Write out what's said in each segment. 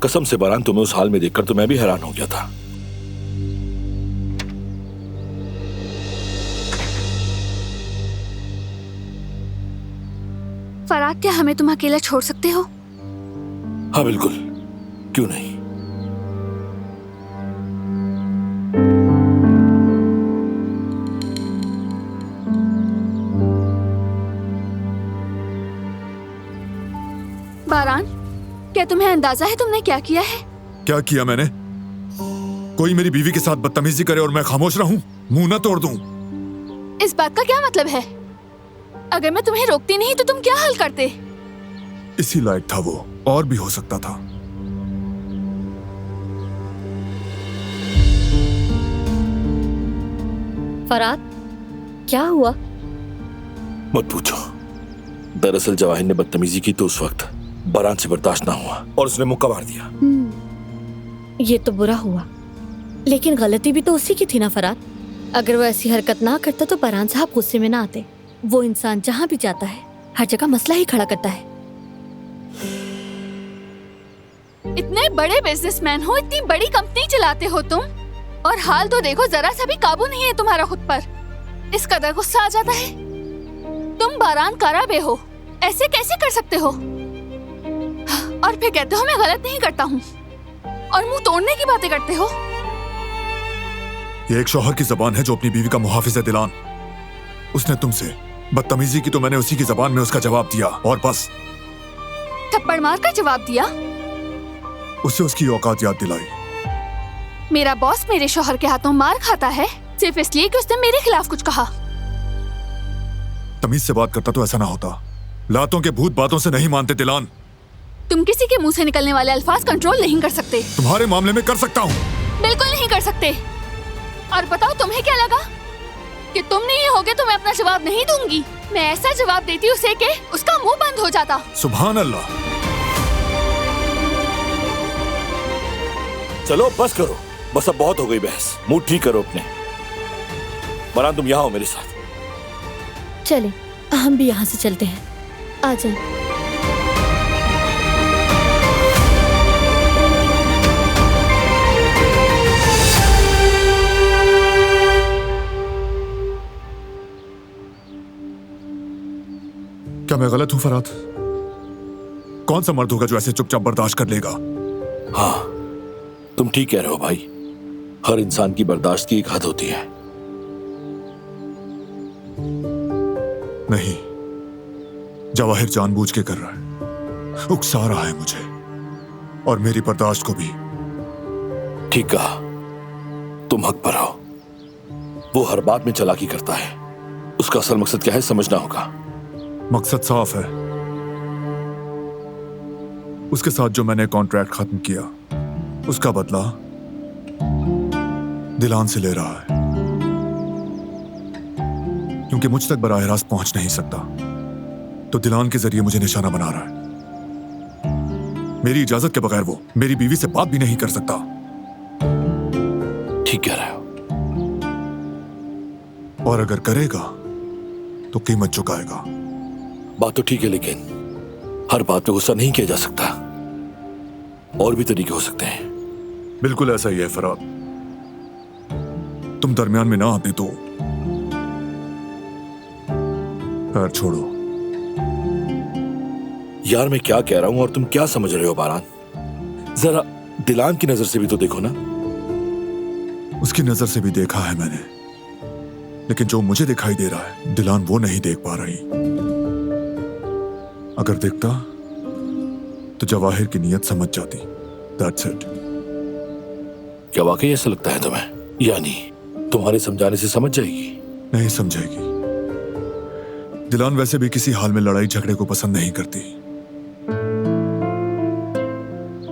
कसम से बारान, तुम्हें उस हाल में देखकर तो मैं भी हैरान हो गया था। फराद, क्या हमें तुम अकेला छोड़ सकते हो? हाँ बिल्कुल, क्यों नहीं। बारान, क्या तुम्हें अंदाजा है तुमने क्या किया है? क्या किया मैंने? कोई मेरी बीवी के साथ बदतमीजी करे और मैं खामोश रहूं, मुंह न तोड़ दूं? इस बात का क्या मतलब है? अगर मैं तुम्हें रोकती नहीं तो तुम क्या हल करते? इसी लायक था वो, और भी हो सकता था। फराद, क्या हुआ? मत पूछो। दरअसल जवाहिर ने बदतमीजी की तो उस वक्त बारान से बर्दाश्त ना हुआ और उसने मुक्का मार दिया। ये तो बुरा हुआ, लेकिन गलती भी तो उसी की थी ना फराद। अगर वो ऐसी हरकत ना करता तो बारान साहब गुस्से में ना आते। वो इंसान जहाँ भी जाता है हर जगह मसला ही खड़ा करता है। इतने बड़े बिजनेसमैन हो, इतनी बड़ी कंपनी चलाते हो तुम, और हाल तो देखो, जरा सा भी काबू नहीं है तुम्हारा खुद पर। इस कदर गुस्सा आ जाता है। तुम बारान कराबे हो, ऐसे कैसे कर सकते हो? और फिर कहते हो मैं गलत नहीं करता हूँ, और मुंह तोड़ने की बातें करते हो। ये एक शौहर की जबान है जो अपनी बीवी का मुहाफिज है दिलान। उसने तुमसे बदतमीजी की तो मैंने उसी की जबान में उसका जवाब दिया, और बस। थप्पड़ मार कर जवाब दिया? उससे उसकी औकात याद दिलाई। मेरा बॉस मेरे शौहर के हाथों मार खाता है सिर्फ इसलिए कि उसने मेरे खिलाफ कुछ कहा। तमीज से बात करता तो ऐसा ना होता। लातों के भूत बातों से नहीं मानते दिलान। तुम किसी के मुंह से निकलने वाले अल्फाज कंट्रोल नहीं कर सकते। तुम्हारे मामले में कर सकता हूँ। बिल्कुल नहीं कर सकते। और बताओ, तुम्हें क्या लगा कि तुम नहीं होगे तो मैं अपना जवाब नहीं दूंगी? मैं ऐसा जवाब देती उसे कि उसका मुंह बंद हो जाता। सुभान अल्लाह। चलो बस करो, बस अब बहुत हो गई बहस। मूड ठीक करो अपने। बारान, तुम यहाँ हो मेरे साथ। चले, हम भी यहाँ से चलते हैं। आ जाए। क्या मैं गलत हूं फराद? कौन सा मर्द होगा जो ऐसे चुपचाप बर्दाश्त कर लेगा? हाँ, तुम ठीक कह रहे हो भाई। हर इंसान की बर्दाश्त की एक हद होती है। नहीं, जवाहिर जानबूझ के कर रहा है, उकसा रहा है मुझे और मेरी बर्दाश्त को भी। ठीक कहा, तुम हक पर हो। वो हर बात में चालाकी करता है। उसका असल मकसद क्या है समझना होगा। मकसद साफ है। उसके साथ जो मैंने कॉन्ट्रैक्ट खत्म किया, उसका बदला दिलान से ले रहा है, क्योंकि मुझ तक बराह रास्त पहुंच नहीं सकता, तो दिलान के जरिए मुझे निशाना बना रहा है। मेरी इजाजत के बगैर वो मेरी बीवी से बात भी नहीं कर सकता। ठीक कह रहे हो। और अगर करेगा तो कीमत चुकाएगा। बात तो ठीक है, लेकिन हर बात पे गुस्सा नहीं किया जा सकता। और भी तरीके हो सकते हैं। बिल्कुल ऐसा ही है फराद। तुम दरमियान में ना आते तो। खैर छोड़ो। यार, मैं क्या कह रहा हूं और तुम क्या समझ रहे हो बारान? जरा दिलान की नजर से भी तो देखो ना। उसकी नजर से भी देखा है मैंने, लेकिन जो मुझे दिखाई दे रहा है दिलान वो नहीं देख पा रही। अगर देखता तो जवाहिर की नीयत समझ जाती। That's it. क्या वाकई ऐसा लगता है तुम्हें? यानी तुम्हारे समझाने से समझ जाएगी? नहीं समझेगी। दिलान वैसे भी किसी हाल में लड़ाई झगड़े को पसंद नहीं करती।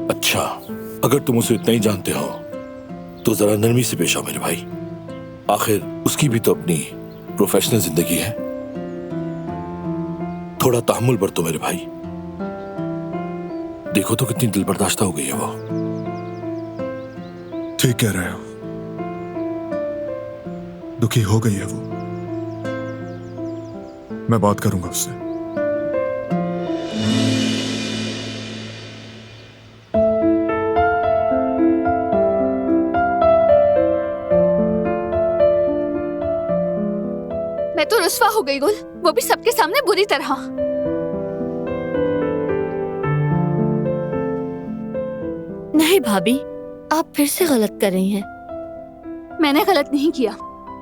अच्छा, अगर तुम उसे इतना ही जानते हो तो जरा नरमी से पेश आओ मेरे भाई। आखिर उसकी भी तो अपनी प्रोफेशनल जिंदगी है। थोड़ा तहम्मुल बरतो मेरे भाई। देखो तो कितनी दिल बर्दाश्ता हो गई है वो। ठीक कह रहे हो, दुखी हो गई है वो। मैं बात करूंगा उससे। मैं तो रुस्वा हो गई गुल, वो भी सबके सामने बुरी तरह। नहीं भाभी, आप फिर से गलत कर रही हैं। मैंने गलत नहीं किया,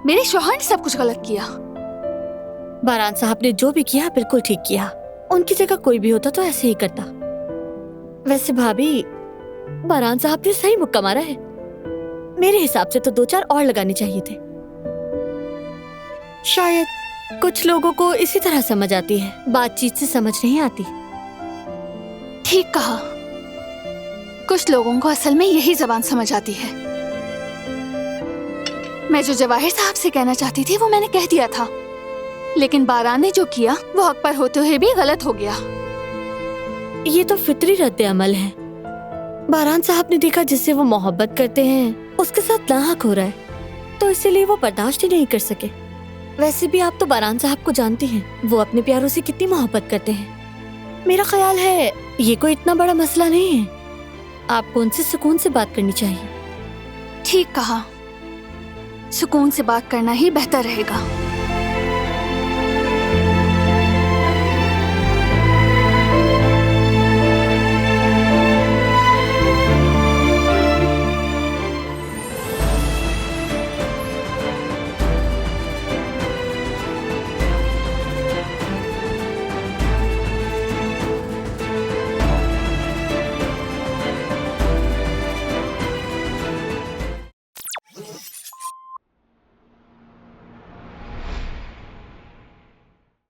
मेरे शौहर ने सब कुछ गलत किया। बारान साहब ने जो भी किया बिल्कुल ठीक किया। उनकी जगह कोई भी होता तो ऐसे ही करता। वैसे भाभी, बारान साहब ने सही मुक्का मारा है। मेरे हिसाब से तो 2-4 और लगाने चाहिए थे। शायद कुछ लोगों को इसी तरह समझ आती है, बातचीत से समझ नहीं आती। ठीक कहा, कुछ लोगों को असल में यही जबान समझ आती है। मैं जो जवाहिर साहब से कहना चाहती थी वो मैंने कह दिया था, लेकिन बारान ने जो किया वो हक पर होते हुए भी गलत हो गया। ये तो फितरी रद्द अमल है। बारान साहब ने देखा जिससे वो मोहब्बत करते हैं उसके साथ नाहक हो रहा है, तो इसलिए वो बर्दाश्त ही नहीं कर सके। वैसे भी आप तो बारान साहब को जानती हैं, वो अपने प्यारों से कितनी मोहब्बत करते हैं। मेरा ख्याल है ये कोई इतना बड़ा मसला नहीं है। आपको उनसे सुकून से बात करनी चाहिए। ठीक कहा, सुकून से बात करना ही बेहतर रहेगा।